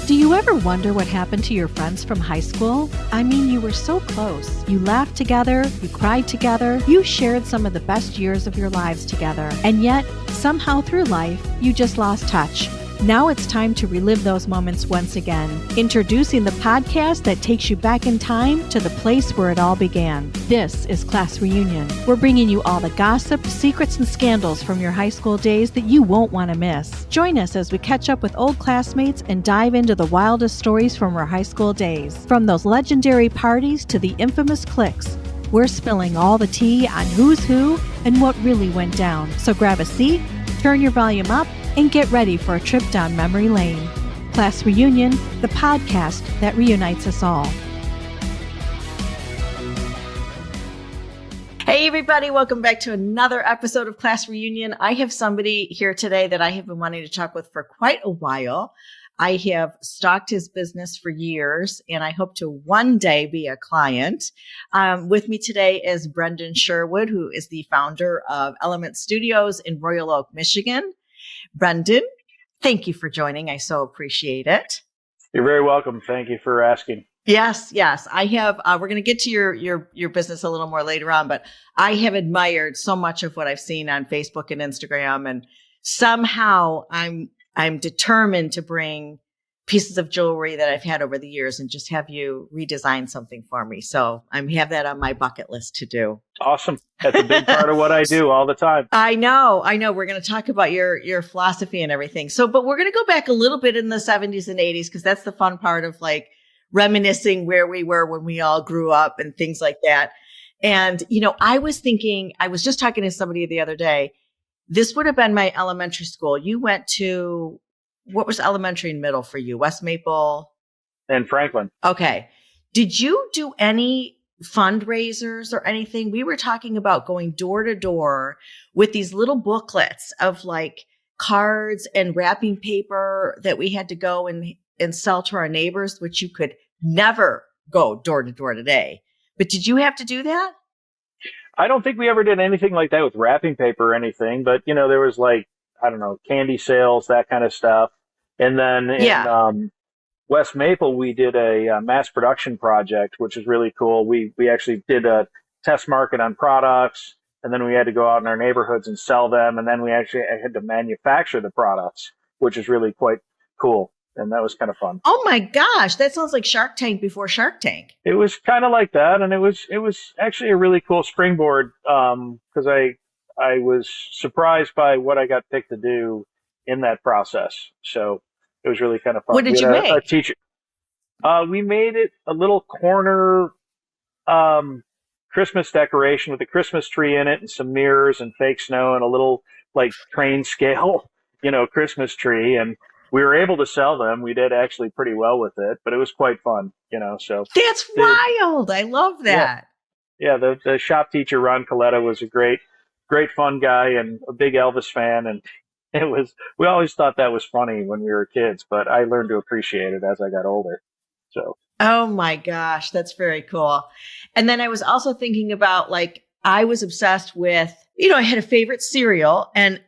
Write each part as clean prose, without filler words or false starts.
Do you ever wonder what happened to your friends from high school? I mean, you were so close. You laughed together, you cried together, you shared some of the best years of your lives together. And yet, somehow through life, you just lost touch. Now it's time to relive those moments once again. Introducing the podcast that takes you back in time to the place where it all began. This is Class Reunion. We're bringing you all the gossip, secrets, and scandals from your high school days that you won't want to miss. Join us as we catch up with old classmates and dive into the wildest stories from our high school days. From those legendary parties to the infamous cliques, we're spilling all the tea on who's who and what really went down. So grab a seat, turn your volume up, and get ready for a trip down memory lane. Class Reunion, the podcast that reunites us all. Hey everybody, welcome back to another episode of Class Reunion. I have somebody here today that I have been wanting to talk with for quite a while. I have stalked his business for years, and I hope to one day be a client. With me today is Brendan Sherwood, who is the founder of Element Studios in Royal Oak, Michigan. Brendan, thank you for joining. I so appreciate it. You're very welcome. Thank you for asking. Yes. I have, we're going to get to your business a little more later on, but I have admired so much of what I've seen on Facebook and Instagram, and somehow I'm determined to bring pieces of jewelry that I've had over the years and just have you redesign something for me. So I have that on my bucket list to do. Awesome. That's a big part of what I do all the time. I know. We're going to talk about your philosophy and everything. So, but we're going to go back a little bit in the 70s and 80s, because that's the fun part of like reminiscing where we were when we all grew up and things like that. And, I was just talking to somebody the other day. This would have been my elementary school. You went to, what was elementary and middle for you? West Maple? And Franklin. Okay. Did you do any fundraisers or anything? We were talking about going door to door with these little booklets of like cards and wrapping paper that we had to go and sell to our neighbors, which you could never go door to door today. But did you have to do that? I don't think we ever did anything like that with wrapping paper or anything, but there was like, I don't know, candy sales, that kind of stuff. And then in West Maple, we did a mass production project, which is really cool. We actually did a test market on products, and then we had to go out in our neighborhoods and sell them. And then we actually had to manufacture the products, which is really quite cool. And that was kind of fun. Oh my gosh, that sounds like Shark Tank before Shark Tank. It was kind of like that, and it was actually a really cool springboard because I was surprised by what I got picked to do in that process. So it was really kind of fun. What did you make? A teacher. We made it a little corner Christmas decoration with a Christmas tree in it and some mirrors and fake snow and a little like train scale, Christmas tree. And we were able to sell them. We did actually pretty well with it, but it was quite fun, so. That's wild. I love that. Yeah. The shop teacher, Ron Coletta, was a great fun guy and a big Elvis fan. And we always thought that was funny when we were kids, but I learned to appreciate it as I got older. So. Oh my gosh, that's very cool. And then I was also thinking about I was obsessed with, I had a favorite cereal, and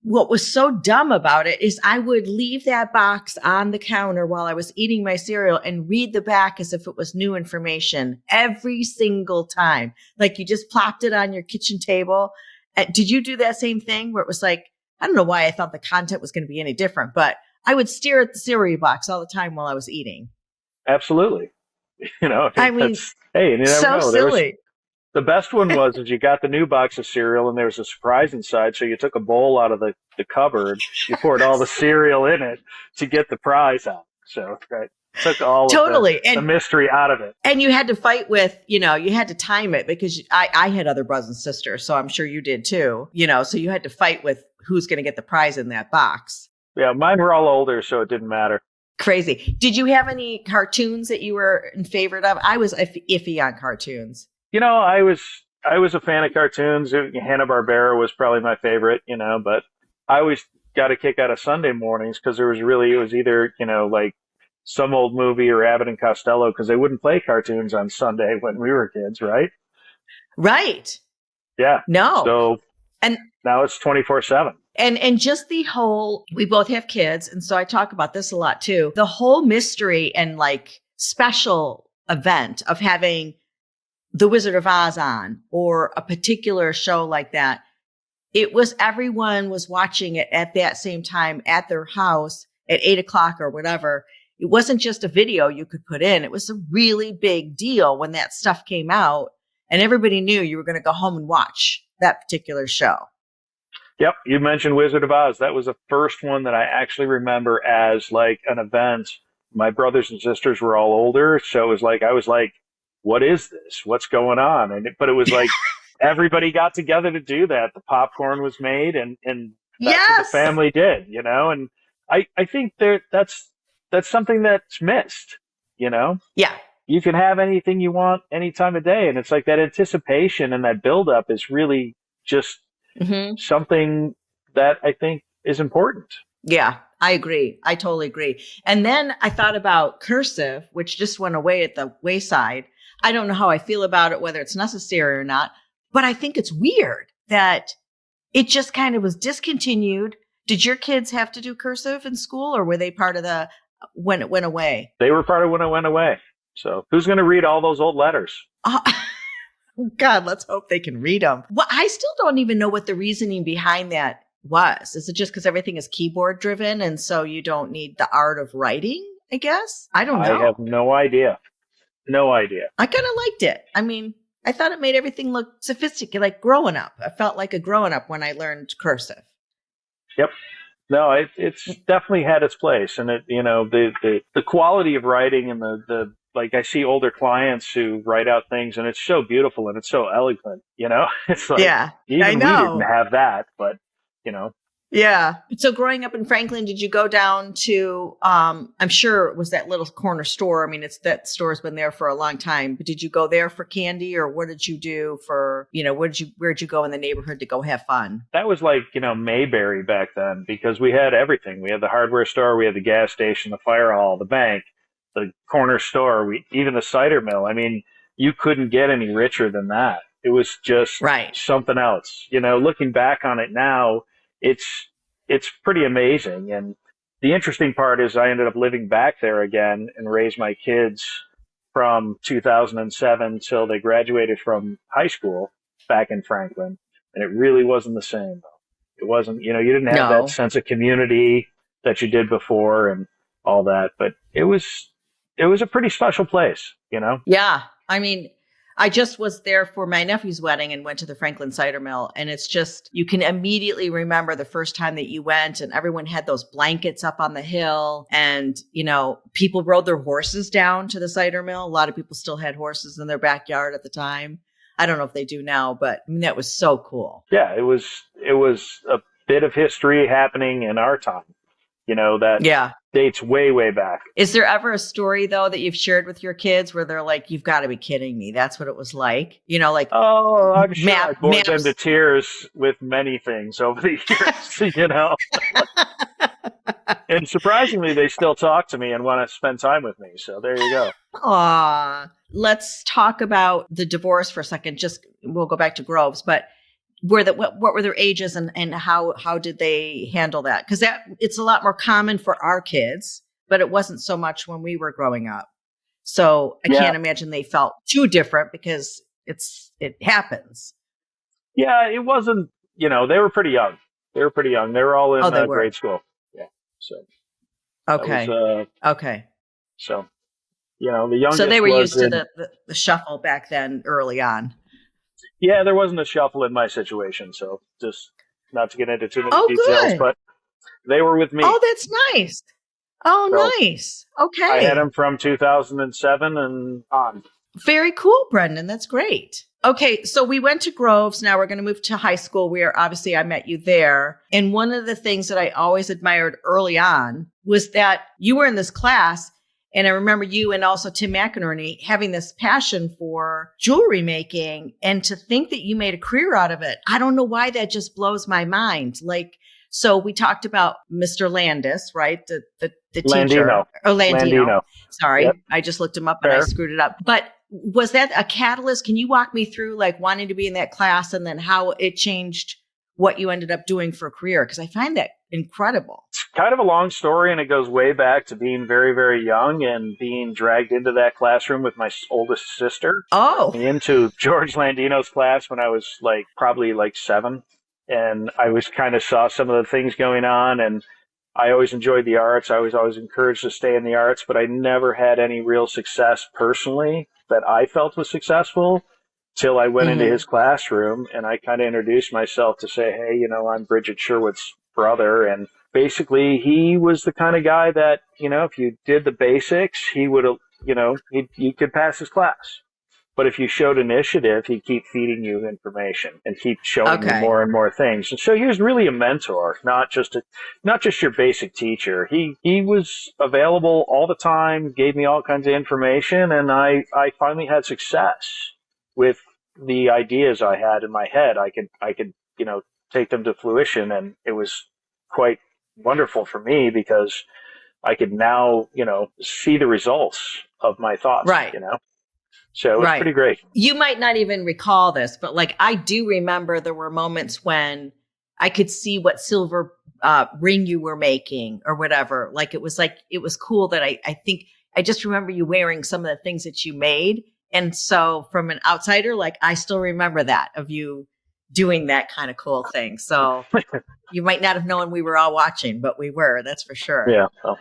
what was so dumb about it is I would leave that box on the counter while I was eating my cereal and read the back as if it was new information every single time. Like you just plopped it on your kitchen table. Did you do that same thing where it was like, I don't know why I thought the content was going to be any different, but I would stare at the cereal box all the time while I was eating. Absolutely. hey, you never so know. Silly. The best one was you got the new box of cereal and there was a surprise inside. So you took a bowl out of the cupboard, you poured all the cereal in it to get the prize out. So took all of the mystery out of it. And you had to fight with, you had to time it because I had other brothers and sisters. So I'm sure you did too, so you had to fight with who's going to get the prize in that box. Yeah, mine were all older, so it didn't matter. Crazy. Did you have any cartoons that you were in favor of? I was iffy on cartoons. I was a fan of cartoons. Hanna-Barbera was probably my favorite, but I always got a kick out of Sunday mornings because it was either, like some old movie or Abbott and Costello, because they wouldn't play cartoons on Sunday when we were kids, right? Right. Yeah. No. So and now it's 24/7. And just the whole, we both have kids. And so I talk about this a lot too. The whole mystery and like special event of having The Wizard of Oz on or a particular show like that. It was everyone was watching it at that same time at their house at 8:00 or whatever. It wasn't just a video you could put in. It was a really big deal when that stuff came out and everybody knew you were going to go home and watch that particular show. Yep. You mentioned Wizard of Oz. That was the first one that I actually remember as like an event. My brothers and sisters were all older. So it was like, I was like, what is this? What's going on? But it was like, everybody got together to do that. The popcorn was made and that's what the family did, and I think that's something that's missed, Yeah. You can have anything you want any time of day. And it's like that anticipation and that buildup is really just something that I think is important. Yeah, I agree. I totally agree. And then I thought about cursive, which just went away at the wayside. I don't know how I feel about it, whether it's necessary or not, but I think it's weird that it just kind of was discontinued. Did your kids have to do cursive in school or were they part of when it went away? They were part of when it went away. So who's going to read all those old letters? God, let's hope they can read them. Well, I still don't even know what the reasoning behind that was. Is it just because everything is keyboard driven and so you don't need the art of writing, I guess? I don't know. I have no idea. No idea. I kind of liked it. I mean, I thought it made everything look sophisticated, like growing up. I felt like a growing up when I learned cursive. Yep. No, it's definitely had its place. And the quality of writing and the like, I see older clients who write out things and it's so beautiful and it's so eloquent, it's like, yeah, even I know. we didn't have that, but Yeah. So growing up in Franklin, did you go down to, I'm sure it was that little corner store. I mean, that store's been there for a long time, but did you go there for candy or what did you do for, where'd you go in the neighborhood to go have fun? That was like, Mayberry back then because we had everything. We had the hardware store, we had the gas station, the fire hall, the bank, the corner store, even the cider mill. I mean, you couldn't get any richer than that. It was just something else. Looking back on it now, it's pretty amazing. And the interesting part is I ended up living back there again and raised my kids from 2007 till they graduated from high school back in Franklin. And it really wasn't the same. It wasn't, you didn't have that sense of community that you did before and all that. But it was a pretty special place, Yeah. I mean, I just was there for my nephew's wedding and went to the Franklin Cider Mill. And it's just, you can immediately remember the first time that you went and everyone had those blankets up on the hill and, people rode their horses down to the cider mill. A lot of people still had horses in their backyard at the time. I don't know if they do now, but I mean, that was so cool. Yeah, it was a bit of history happening in our time, that dates way, way back. Is there ever a story, though, that you've shared with your kids where they're like, you've got to be kidding me? That's what it was like? Oh, I'm sure I bored them to tears with many things over the years, And surprisingly, they still talk to me and want to spend time with me. So there you go. Aw. Let's talk about the divorce for a second. We'll go back to Groves, but what were their ages and how did they handle that? Because it's a lot more common for our kids, but it wasn't so much when we were growing up. So I can't imagine they felt too different because it happens. Yeah, it wasn't. They were pretty young. They were all in grade school. Yeah. So. Okay. Okay. So, the youngest. So they were used to the shuffle back then, early on. Yeah, there wasn't a shuffle in my situation, so just not to get into too many details, but they were with me. Oh, that's nice. Oh, so nice. Okay. I had them from 2007 and on. Very cool, Brendan. That's great. Okay, so we went to Groves. Now we're going to move to high school where obviously I met you there. And one of the things that I always admired early on was that you were in this class. And I remember you and also Tim McInerney having this passion for jewelry making and to think that you made a career out of it. I don't know why that just blows my mind. So we talked about Mr. Landis, right? The teacher. Landino. Sorry. Yep. I just looked him up and I screwed it up. But was that a catalyst? Can you walk me through wanting to be in that class and then how it changed what you ended up doing for a career? Because I find that incredible. It's kind of a long story, and it goes way back to being very, very young and being dragged into that classroom with my oldest sister. Oh. Into George Landino's class when I was probably 7. And I was kind of saw some of the things going on, and I always enjoyed the arts. I was always encouraged to stay in the arts, but I never had any real success personally that I felt was successful till I went into his classroom, and I kind of introduced myself to say, hey, I'm Bridget Sherwood's brother. And basically he was the kind of guy that, if you did the basics, he would have, you could pass his class. But if you showed initiative, he'd keep feeding you information and keep showing you more and more things. And so he was really a mentor, not just your basic teacher. He was available all the time, gave me all kinds of information, and I finally had success with the ideas I had in my head. I could take them to fruition, and it was quite wonderful for me because I could now see the results of my thoughts. Right. So it was pretty great. You might not even recall this, but I do remember there were moments when I could see what silver ring you were making or whatever. It was cool that I think I just remember you wearing some of the things that you made. And so from an outsider, I still remember that of you doing that kind of cool thing. So you might not have known we were all watching, but we were, that's for sure. Yeah. Well,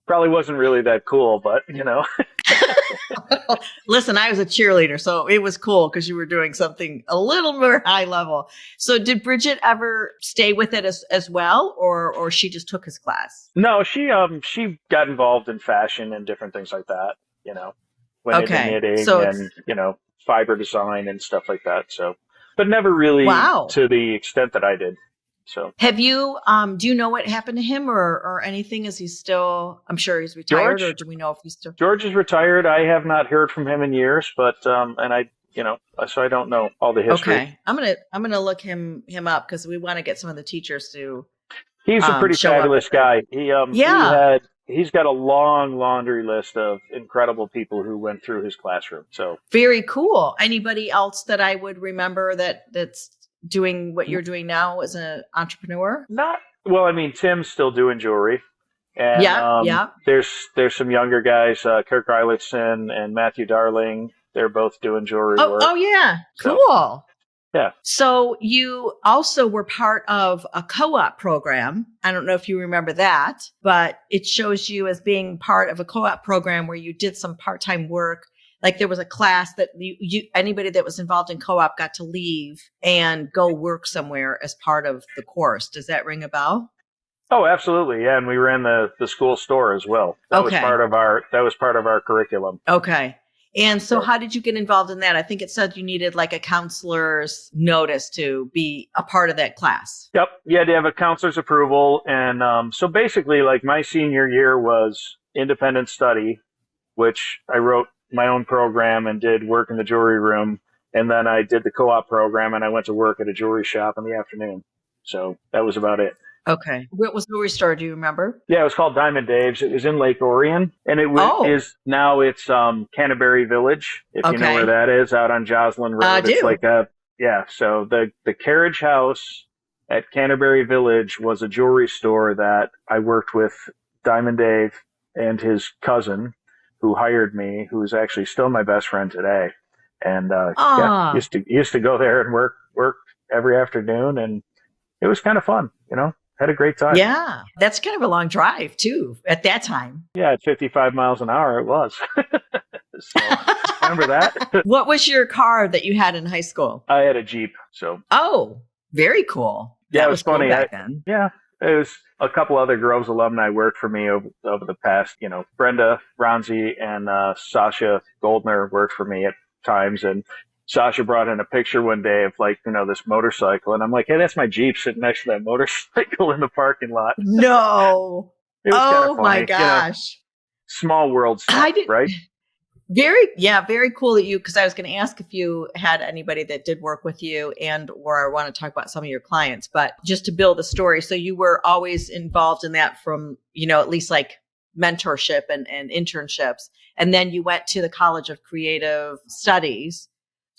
probably wasn't really that cool, but Listen, I was a cheerleader, so it was cool because you were doing something a little more high level. So did Bridget ever stay with it as well, or she just took his class? No, she got involved in fashion and different things like that, went into knitting and, fiber design and stuff like that. So, but never really to the extent that I did. So have you, do you know what happened to him or anything? Is he still, I'm sure he's retired, or do we know if he's still? George is retired. I have not heard from him in years, but, and I, so I don't know all the history. Okay. I'm going to look him up because we want to get some of the teachers to. He's a pretty fabulous guy. He's got a long laundry list of incredible people who went through his classroom. So very cool. Anybody else that I would remember that's doing what you're doing now as an entrepreneur? Tim's still doing jewelry. And there's some younger guys, Kirk Eilertson and Matthew Darling. They're both doing jewelry work. Oh yeah. Cool. So, yeah. So you also were part of a co-op program. I don't know if you remember that, but it shows you as being part of a co-op program where you did some part-time work. There was a class that anybody that was involved in co-op got to leave and go work somewhere as part of the course. Does that ring a bell? Oh, absolutely. Yeah. And we ran the school store as well. That was part of our curriculum. Okay. And so how did you get involved in that? I think it said you needed a counselor's notice to be a part of that class. Yep. You had to have a counselor's approval. And so basically my senior year was independent study, which I wrote my own program and did work in the jewelry room. And then I did the co-op program and I went to work at a jewelry shop in the afternoon. So that was about it. Okay. What was the jewelry store? Do you remember? Yeah, it was called Diamond Dave's. It was in Lake Orion, and it's Canterbury Village, if you know where that is, out on Joslin Road. I do. So the carriage house at Canterbury Village was a jewelry store that I worked with Diamond Dave and his cousin, who hired me, who is actually still my best friend today. And used to go there and work every afternoon, and it was kind of fun, Had a great time. Yeah, that's kind of a long drive too at that time. Yeah, at 55 miles an hour, it was. So, remember that? What was your car that you had in high school? I had a Jeep. So. Oh, very cool. Yeah, that it was funny. Cool back then. Yeah, it was a couple other Groves alumni worked for me over the past. Brenda Ronzi and Sasha Goldner worked for me at times, and Sasha brought in a picture one day of this motorcycle, and I'm like, hey, that's my Jeep sitting next to that motorcycle in the parking lot. No. It was kind of funny. My gosh. Small world stuff, right? Very cool that because I was going to ask if you had anybody that did work with you or I want to talk about some of your clients, but just to build a story. So you were always involved in that from, at least mentorship and internships. And then you went to the College of Creative Studies.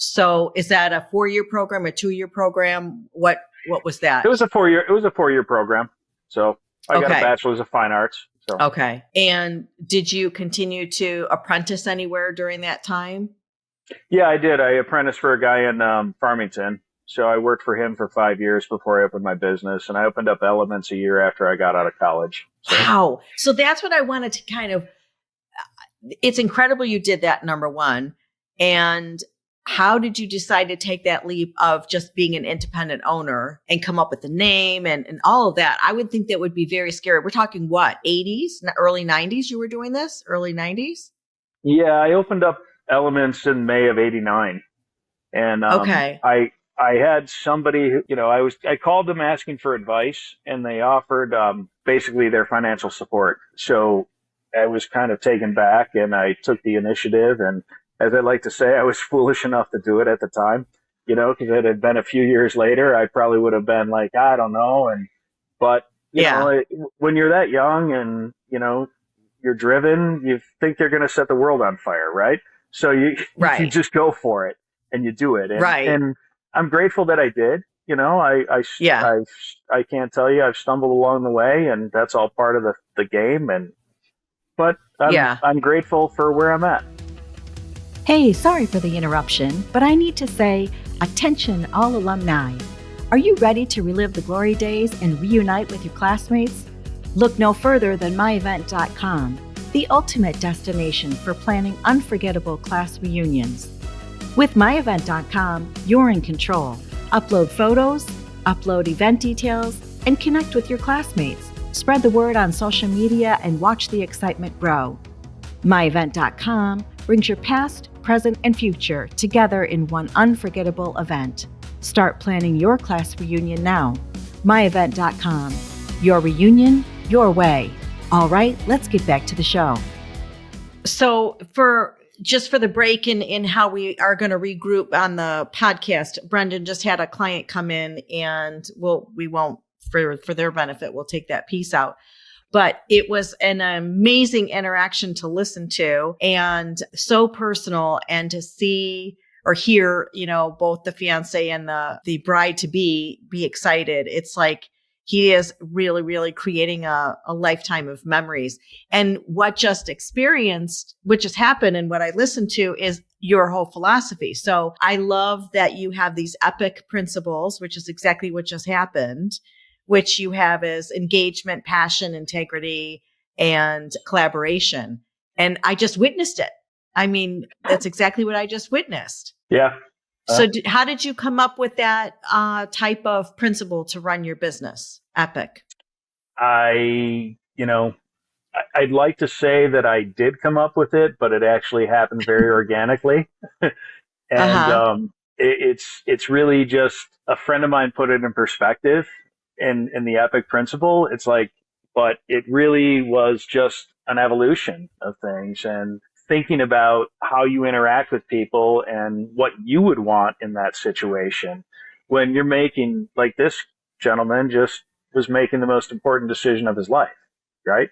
So is that a 4-year program, a 2-year program? What what was that? It was a 4-year program. So I got a bachelor's of fine arts. So. Okay. And did you continue to apprentice anywhere during that time? Yeah, I did. I apprenticed for a guy in Farmington. So I worked for him for 5 years before I opened my business, and I opened up Elements a year after I got out of college. So. Wow. So that's what I wanted to kind of, it's incredible you did that, number one. And how did you decide to take that leap of just being an independent owner and come up with the name and all of that? I would think that would be very scary. We're talking what, 80s, early 90s you were doing this? Early 90s? Yeah, I opened up Elements in May of '89. And I had somebody who, I called them asking for advice, and they offered basically their financial support. So I was kind of taken back, and I took the initiative. And as I like to say, I was foolish enough to do it at the time, because it had been a few years later, I probably would have been like, I don't know. But when you're that young and, you're driven, you think they're going to set the world on fire, right? So you just go for it and you do it. And I'm grateful that I did. I can't tell you, I've stumbled along the way, and that's all part of the game. But I'm grateful for where I'm at. Hey, sorry for the interruption, but I need to say, attention all alumni. Are you ready to relive the glory days and reunite with your classmates? Look no further than myevent.com, the ultimate destination for planning unforgettable class reunions. With myevent.com, you're in control. Upload photos, upload event details, and connect with your classmates. Spread the word on social media and watch the excitement grow. myevent.com brings your past, present, and future together in one unforgettable event. Start planning your class reunion now. myevent.com. Your reunion, your way. All right, let's get back to the show. So for the break in how we are going to regroup on the podcast, Brendan just had a client come in, and we won't, for their benefit, we'll take that piece out. But it was an amazing interaction to listen to, and so personal, and to see or hear, both the fiance and the bride to be excited. It's like he is really, really creating a lifetime of memories. And what just happened and what I listened to is your whole philosophy. So I love that you have these epic principles, which is exactly what just happened, which you have as engagement, passion, integrity, and collaboration. And I just witnessed it. I mean, that's exactly what I just witnessed. Yeah. So how did you come up with that type of principle to run your business? Epic. I'd like to say that I did come up with it, but it actually happened very organically. And it's really just a friend of mine put it in perspective in the epic principle. It's like, but it really was just an evolution of things, and thinking about how you interact with people and what you would want in that situation when you're making, like this gentleman just was making the most important decision of his life, right?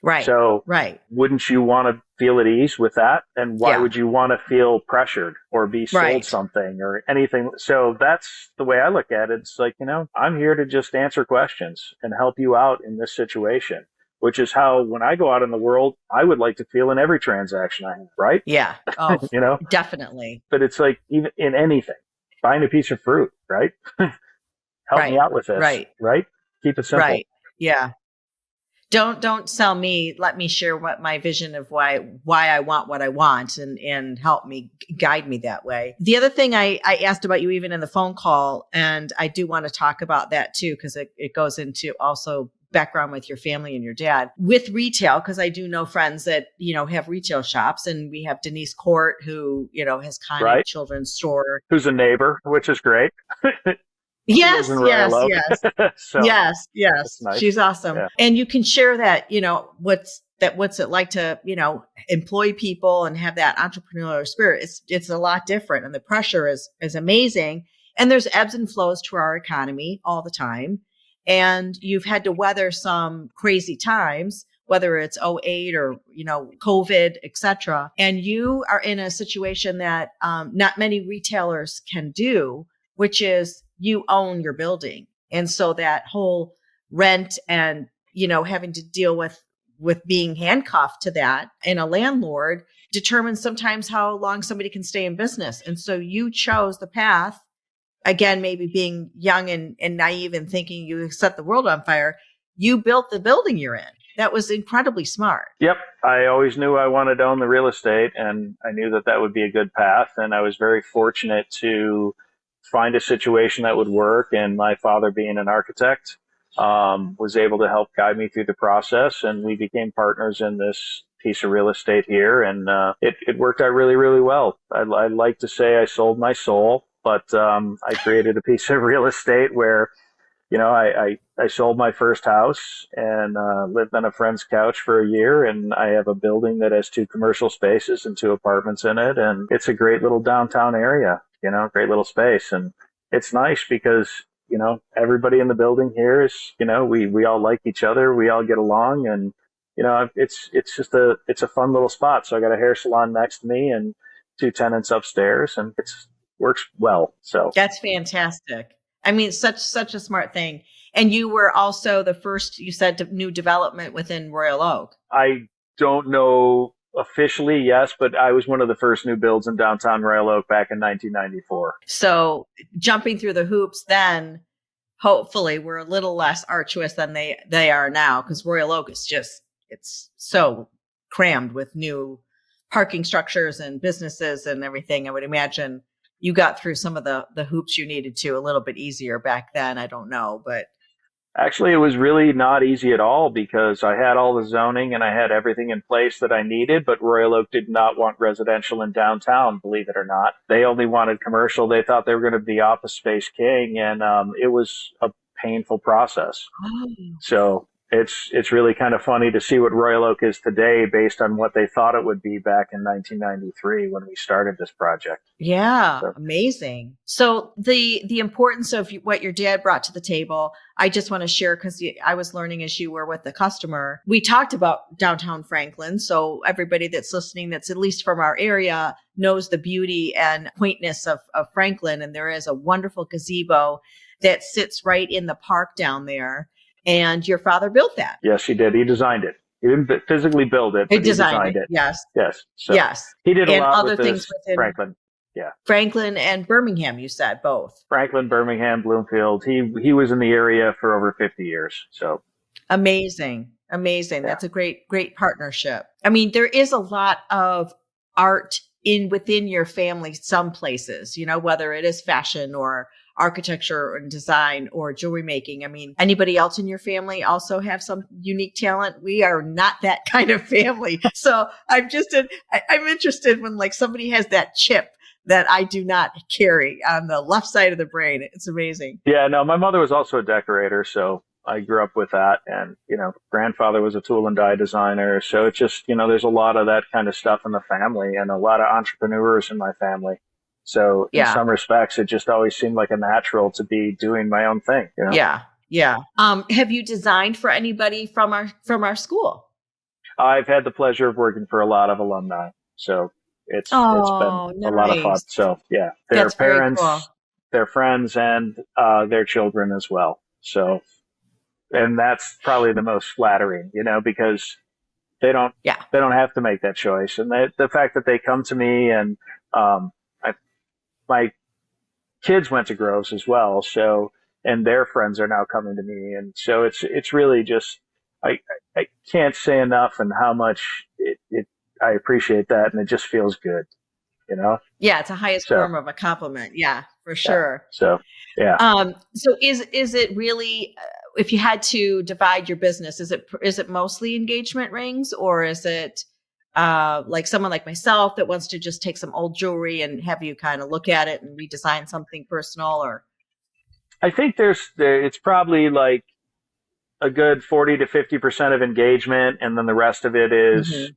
Right. So wouldn't you want to feel at ease with that? And why would you want to feel pressured or be sold something or anything? So that's the way I look at it. It's like, I'm here to just answer questions and help you out in this situation, which is how, when I go out in the world, I would like to feel in every transaction I have, right? Yeah. Oh, definitely. But it's like, even in anything, buying a piece of fruit, right? Help me out with this, right? Keep it simple. Right. Yeah. Don't sell me. Let me share what my vision of why I want what I want, and help me, guide me that way. The other thing I asked about you even in the phone call, and I do want to talk about that too, because it goes into also background with your family and your dad with retail. Cause I do know friends that, have retail shops, and we have Denise Court, who, has Connie Children's Store. Who's a neighbor, which is great. Yes. So, yes. Nice. She's awesome. Yeah. And you can share that, what's it like to, employ people and have that entrepreneurial spirit. It's a lot different, and the pressure is amazing. And there's ebbs and flows to our economy all the time. And you've had to weather some crazy times, whether it's 2008 or, COVID, et cetera. And you are in a situation that not many retailers can do, which is you own your building. And so that whole rent and, having to deal with being handcuffed to that, and a landlord determines sometimes how long somebody can stay in business. And so you chose the path, again, maybe being young and naive and thinking you set the world on fire. You built the building you're in. That was incredibly smart. Yep. I always knew I wanted to own the real estate, and I knew that would be a good path. And I was very fortunate to find a situation that would work. And my father, being an architect, was able to help guide me through the process. And we became partners in this piece of real estate here. And it worked out really, really well. I'd like to say I sold my soul, but I created a piece of real estate where I sold my first house and lived on a friend's couch for a year, and I have a building that has 2 commercial spaces and 2 apartments in it, and it's a great little downtown area, great little space. And it's nice because, everybody in the building here is, we all like each other, we all get along, and, it's a fun little spot. So I got a hair salon next to me and 2 tenants upstairs, and it works well. So that's fantastic. I mean, such a smart thing. And you were also the first, you said, new development within Royal Oak. I don't know officially, yes, but I was one of the first new builds in downtown Royal Oak back in 1994. So jumping through the hoops then, hopefully, were a little less arduous than they are now, because Royal Oak is it's so crammed with new parking structures and businesses and everything. I would imagine you got through some of the hoops you needed to a little bit easier back then. I don't know, but actually it was really not easy at all, because I had all the zoning and I had everything in place that I needed, but Royal Oak did not want residential in downtown, believe it or not. They only wanted commercial. They thought they were going to be office space king, and it was a painful process. Oh. So it's really kind of funny to see what Royal Oak is today based on what they thought it would be back in 1993 when we started this project. Yeah, so. Amazing. So the importance of what your dad brought to the table, I just want to share, because I was learning as you were with the customer. We talked about downtown Franklin, so everybody that's listening that's at least from our area knows the beauty and quaintness of Franklin, and there is a wonderful gazebo that sits right in the park down there. And your father built that. Yes, he did. He designed it. He didn't physically build it, but he designed it. Yes. Yes. So yes. He did a lot other with things this Franklin. Yeah. Franklin and Birmingham, you said both. Franklin, Birmingham, Bloomfield. He was in the area for over 50 years. So amazing. Yeah. That's a great partnership. I mean, there is a lot of art within your family, some places, whether it is fashion or architecture and design or jewelry making. I mean, anybody else in your family also have some unique talent? We are not that kind of family. So I'm interested when somebody has that chip that I do not carry on the left side of the brain. It's amazing. Yeah, no, my mother was also a decorator, so I grew up with that. And, grandfather was a tool and die designer. So it's just, there's a lot of that kind of stuff in the family, and a lot of entrepreneurs in my family. So in some respects, it just always seemed like a natural to be doing my own thing. Yeah. Have you designed for anybody from our school? I've had the pleasure of working for a lot of alumni. So it's been a lot of fun. So yeah, their parents, their friends, and their children as well. So, and that's probably the most flattering, because they don't have to make that choice. And the fact that they come to me, and my kids went to Groves as well, so, and their friends are now coming to me, and so it's really just, I can't say enough and how much I appreciate that, and it just feels good, Yeah, it's the highest form of a compliment. Yeah, for sure. So yeah. So is it really, if you had to divide your business, is it mostly engagement rings, or is it like someone like myself that wants to just take some old jewelry and have you kind of look at it and redesign something personal? Or I think it's probably like a good 40 to 50% of engagement, and then the rest of it is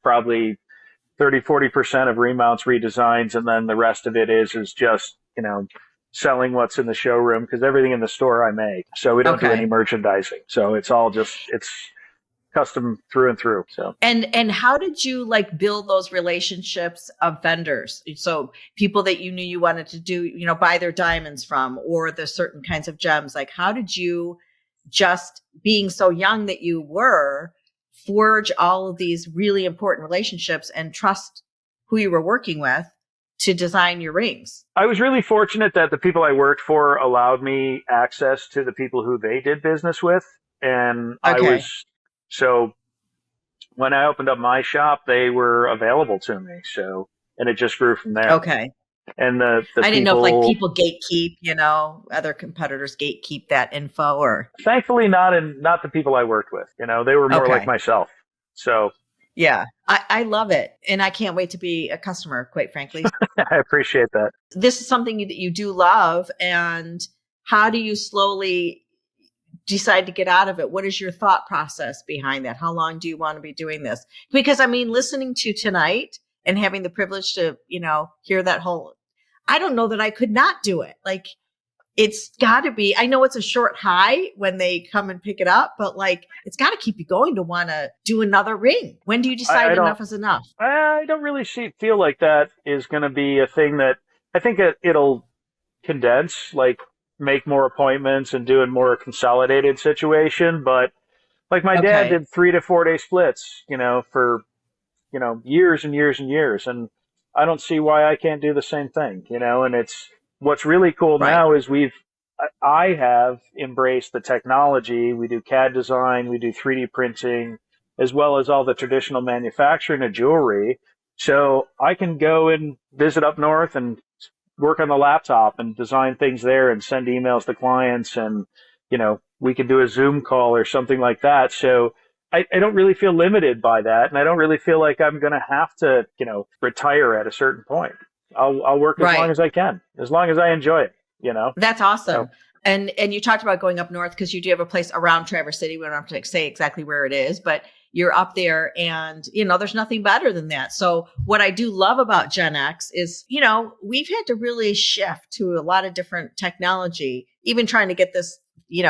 probably 30-40% of remounts, redesigns, and then the rest of it is just selling what's in the showroom, because everything in the store I make, so we don't do any merchandising. So it's all just custom through and through. So, and how did you like build those relationships of vendors? So people that you knew you wanted to do, buy their diamonds from, or the certain kinds of gems, like how did you, just being so young that you were, forge all of these really important relationships and trust who you were working with to design your rings? I was really fortunate that the people I worked for allowed me access to the people who they did business with. And so when I opened up my shop, they were available to me. So, and it just grew from there. Okay. And the I didn't know if like people gatekeep, other competitors gatekeep that info, or. Thankfully not the people I worked with, they were more like myself. So. Yeah, I love it. And I can't wait to be a customer, quite frankly. I appreciate that. This is something that you do love. And how do you slowly decide to get out of it? What is your thought process behind that? How long do you want to be doing this? Because listening to tonight and having the privilege to, hear that whole, I don't know that I could not do it. Like, it's got to be, I know it's a short high when they come and pick it up, but like, it's got to keep you going to want to do another ring. When do you decide enough is enough? I don't really feel like that is going to be a thing that I think it'll condense, like make more appointments and do a more consolidated situation. But like my dad did 3 to 4 day splits, for, years and years and years. And I don't see why I can't do the same thing, and it's, what's really cool now is I have embraced the technology. We do CAD design, we do 3D printing, as well as all the traditional manufacturing of jewelry. So I can go and visit up north and work on the laptop and design things there and send emails to clients. And, we can do a Zoom call or something like that. So I don't really feel limited by that. And I don't really feel like I'm going to have to, retire at a certain point. I'll work as long as I can, as long as I enjoy it, That's awesome. So. And you talked about going up north because you do have a place around Traverse City. We don't have to say exactly where it is, but you're up there and, there's nothing better than that. So what I do love about Gen X is, we've had to really shift to a lot of different technology, even trying to get this,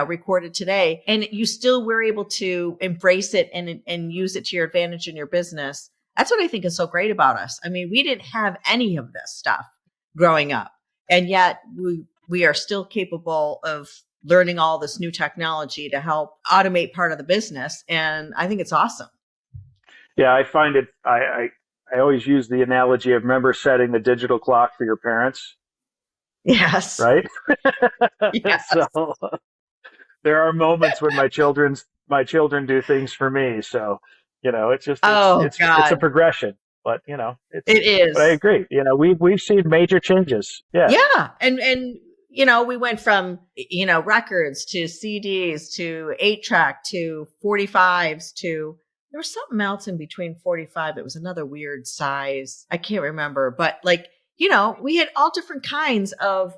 recorded today. And you still were able to embrace it and use it to your advantage in your business. That's what I think is so great about us. We didn't have any of this stuff growing up, and yet we are still capable of learning all this new technology to help automate part of the business. And I think it's awesome. Yeah, I find it, I always use the analogy of, remember setting the digital clock for your parents? Yes. Right? Yes. So there are moments when my children do things for me. So, it's just, it's a progression, but it is. But I agree. We've seen major changes. Yeah. Yeah. And we went from, records to CDs to 8-track to 45s to, there was something else in between 45. It was another weird size. I can't remember, but like, we had all different kinds of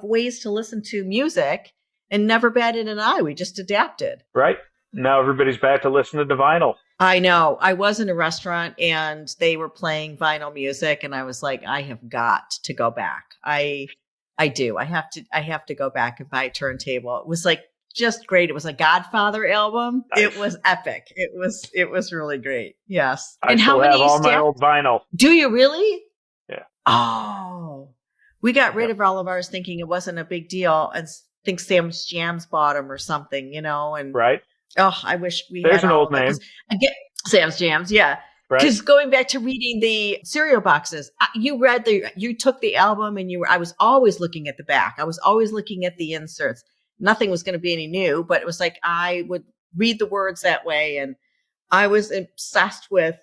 ways to listen to music and never batted an eye. We just adapted. Right. Now everybody's back to listening to vinyl. I know. I was in a restaurant and they were playing vinyl music and I was like, I have got to go back. I do. I have to go back and buy a turntable. It was like just great. It was a Godfather album. Nice. It was epic. It was really great. Yes. I still have all my old vinyl. Do you really? Yeah. Oh, we got rid of all of ours thinking it wasn't a big deal. And I think Sam's Jams bought them or something, and right. Oh, I wish we There's had an old name. Again, Sam's Jams, yeah. Because going back to reading the cereal boxes, you took the album and I was always looking at the back. I was always looking at the inserts. Nothing was going to be any new, but it was like I would read the words that way, and I was obsessed with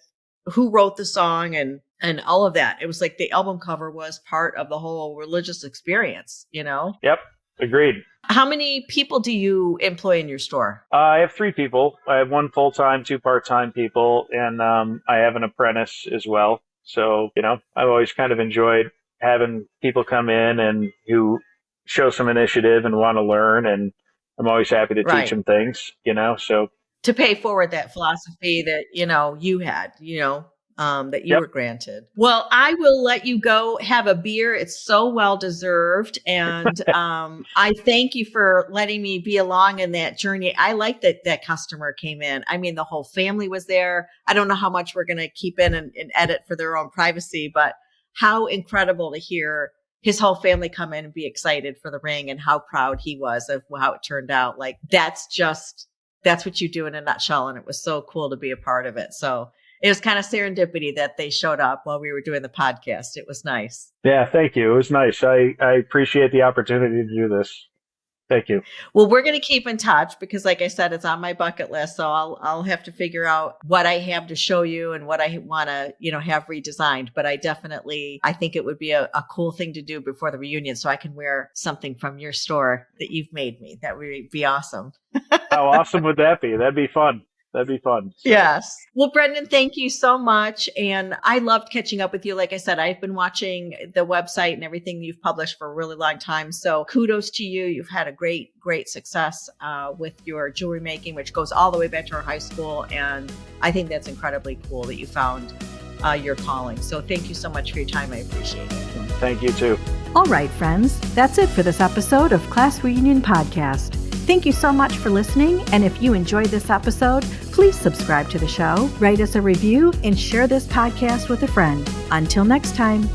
who wrote the song and all of that. It was like the album cover was part of the whole religious experience, Yep, agreed. How many people do you employ in your store? I have 3 people. I have 1 full-time, 2 part-time people, and I have an apprentice as well. So, I've always kind of enjoyed having people come in and who show some initiative and want to learn, and I'm always happy to teach them things, so. To pay forward that philosophy that, you had, that you were granted. Well, I will let you go have a beer. It's so well deserved. And I thank you for letting me be along in that journey. I like that that customer came in. I mean, the whole family was there. I don't know how much we're going to keep in and edit for their own privacy, but how incredible to hear his whole family come in and be excited for the ring and how proud he was of how it turned out. Like, that's what you do in a nutshell. And it was so cool to be a part of it. So it was kind of serendipity that they showed up while we were doing the podcast. It was nice. Yeah, thank you. It was nice. I appreciate the opportunity to do this. Thank you. Well, we're going to keep in touch because, like I said, it's on my bucket list. So I'll have to figure out what I have to show you and what I want to, have redesigned. But I think it would be a cool thing to do before the reunion, so I can wear something from your store that you've made me. That would be awesome. How awesome would that be? That'd be fun. That'd be fun. So. Yes. Well, Brendan, thank you so much. And I loved catching up with you. Like I said, I've been watching the website and everything you've published for a really long time. So kudos to you. You've had a great success with your jewelry making, which goes all the way back to our high school. And I think that's incredibly cool that you found your calling. So thank you so much for your time. I appreciate it. Thank you too. All right, friends, that's it for this episode of Class Reunion Podcast. Thank you so much for listening. And if you enjoyed this episode, please subscribe to the show, write us a review, and share this podcast with a friend. Until next time.